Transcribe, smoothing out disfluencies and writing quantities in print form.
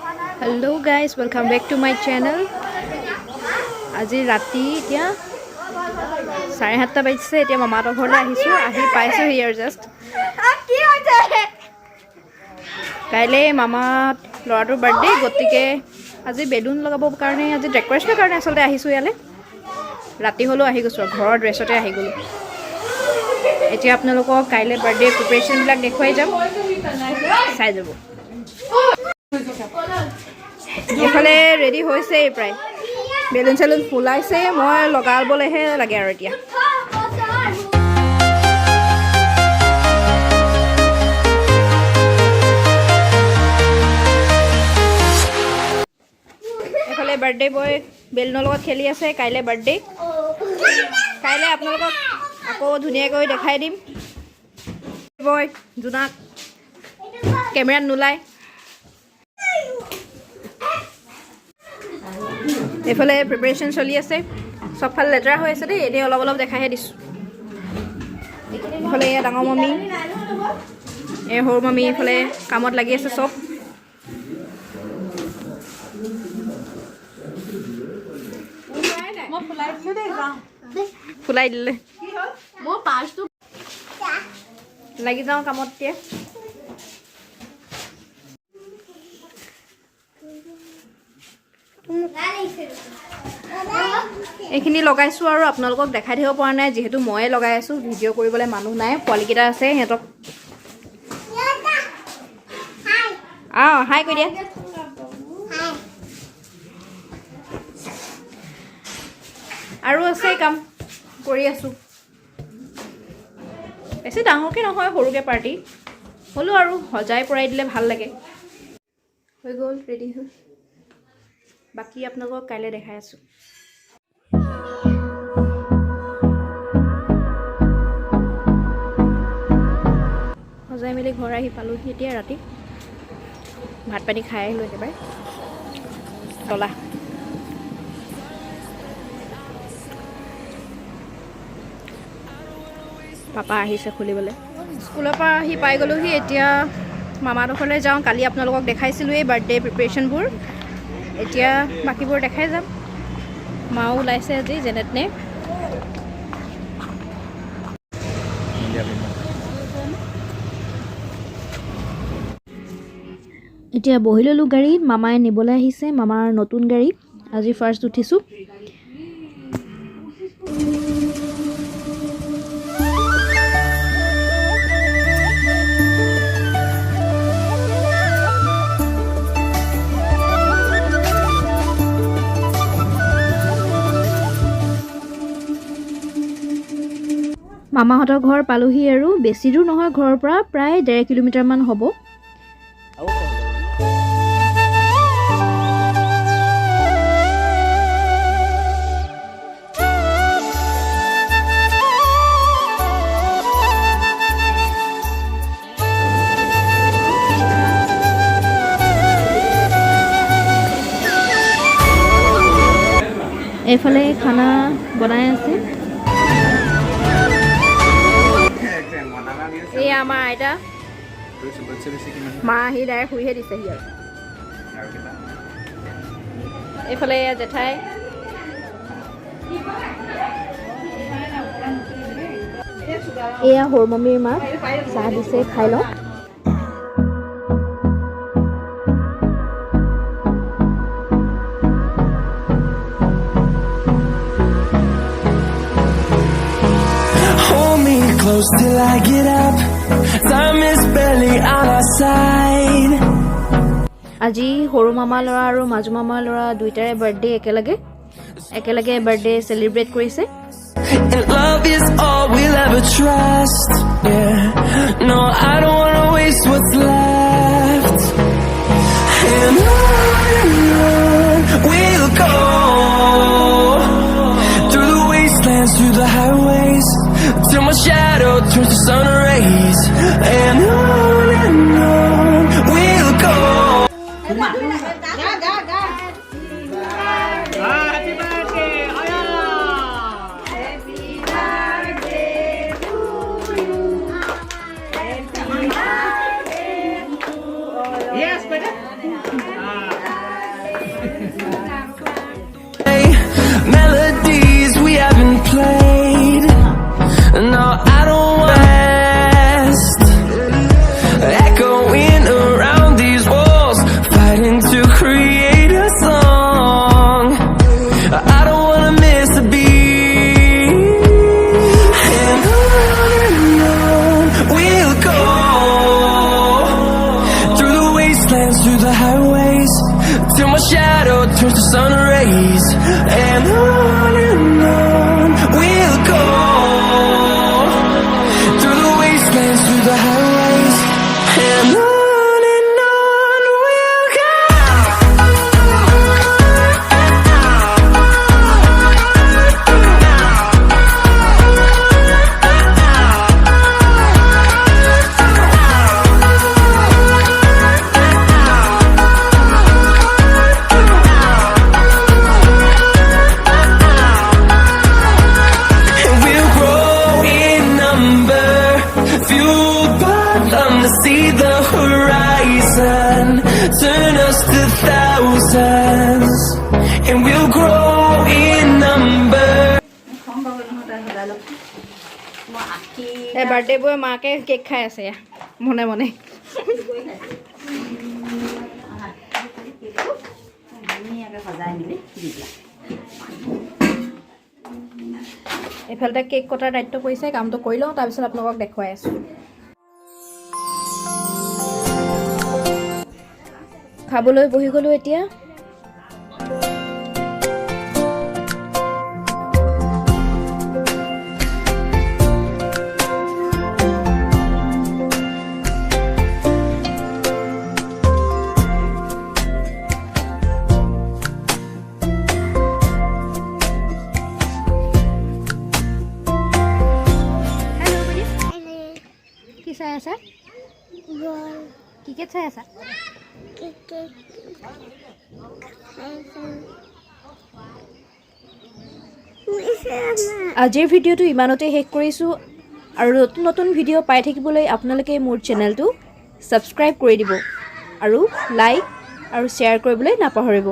Hello guys, welcome back to my channel. আজি ৰাতি এতিয়া 7:30 বাজিছে এতিয়া মামাৰ ঘৰলৈ আহিছো আহি পাইছো হিয়াৰ জাস্ট কি হৈছে কাইলে মামা লৰাটোৰ বাৰ্থডে গতিকে আজি বেলুন লগাব কাৰণে আজি ডেকোৰেশ্যনৰ কাৰণে আসলে আহিছো ইয়ালে ৰাতি হলো আহি গৈছো ঘৰৰ ড্ৰেছতে আহি গলো এতিয়া আপোনালোকক কাইলে বাৰ্থডে প্ৰিপাৰেচন বিলাক দেখুৱাই যাম চাই যাব এফালে ৰেডি হৈছে প্ৰায় বেলুন চেলুন ফুলাইছে মই লগাবলেহে লাগে আৰু এতিয়া এফালে বাৰ্থডে বয় বেলুনৰ লগত খেলি আছে কাইলে বাৰ্থডে কাইলে আপোনালোকক আকৌ ধুনীয়াকৈ দেখাই দিম বয় জুনাক কেমেৰাত নোলাই এফালে প্ৰিপাৰেচন চলি আছে সবফাল লেটাৰ হৈ আছে দেই এনে অলপ অলপ দেখাইহে দিছো এফালে ডাঙৰ মামি সৰু মামি এফালে কামত লাগি আছে সব ফুলাই দিলে লাগি যাওঁ কামত এতিয়া এইখিনি লগাইছো আৰু আপোনালোকক দেখাই দিব পৰা নাই যেহেতু ময়ে লগাই আছো ভিডিঅ' কৰিবলৈ মানুহ নাই পোৱালিকেইটা আছে সিহঁতক হাই কৈ দিয়া আৰু আছে কাম কৰি আছো বেছি ডাঙৰকৈ নহয় সৰুকৈ পাৰ্টি হ'লেও আৰু সজাই পৰাই দিলে ভাল লাগে হৈ গ'ল ৰেডি হ'ল বাকি আপোনালোকক কাইলৈ দেখাই আছো সজাই মেলি ঘৰ আহি পালোহি এতিয়া ৰাতি ভাত পানী খাই আহিলো একেবাৰে তলা পাপা আহিছে খুলিবলৈ স্কুলৰ পৰা আহি পাই গ'লোহি এতিয়া মামাৰ ঘৰলৈ যাওঁ কালি আপোনালোকক দেখাইছিলোঁৱেই বাৰ্থডে প্ৰিপাৰেশ্যনবোৰ এতিয়া বাকিবোৰ দেখাই যাম মাও ওলাইছে আজি যেনে তেনে এতিয়া বহি ল'লোঁ গাড়ীত মামাই নিবলৈ আহিছে মামাৰ নতুন গাড়ী আজি ফাৰ্ষ্ট উঠিছোঁ মামাহঁতৰ ঘৰ পালোহি আৰু বেছি দূৰ নহয় ঘৰৰ পৰা প্ৰায় 1.5 কিলোমিটাৰমান হ'ব এইফালে খানা বনাই আছে এই আমাৰ আইতা মা আহি ডাইৰেক্ট শুইহে দিছেহি আৰু এইফালে জেঠাই এয়া সৰু মম্মীৰ মা চাহ দিছে খাই লওঁ Close till I get up. Time is barely on our side. আজি সৰু মামা ল'ৰা আৰু মাজু মামা ল'ৰা দুইটাৰে বাৰ্থডে একেলগে বাৰ্থডে সেলিব্ৰেট কৰিছে And love is all we'll ever trust. Yeah. No, I don't wanna waste what's left. And on we'll go through the wastelands, through the highways. Till my shadow turns to sun rays. And on we'll go. Happy birthday, Aya! Happy birthday to you. Happy birthday to you. Yes, better. highways, till my shadow turns to sun rays. And on we'll go, through the wastelands, through the highways. And on we'll go. See the horizon, turn us to thousands, and we'll grow in number. এই birthday বয় মাকে cake খাই আছে মনে মনে এইফালে cake কটাৰ দায়িত্ব কৰিছে কামটো কৰি লওঁ তাৰপিছত আপোনালোকক দেখুৱাই আছোঁ খাবলৈ বহি গ'লো এতিয়া কি চাই আছা ক্ৰিকেট চাই আছা আজিৰ ভিডিঅ'টো ইমানতে শেষ কৰিছোঁ আৰু নতুন নতুন ভিডিঅ' পাই থাকিবলৈ আপোনালোকে মোৰ চেনেলটো ছাবস্ক্ৰাইব কৰি দিব আৰু লাইক আৰু শ্বেয়াৰ কৰিবলৈ নাপাহৰিব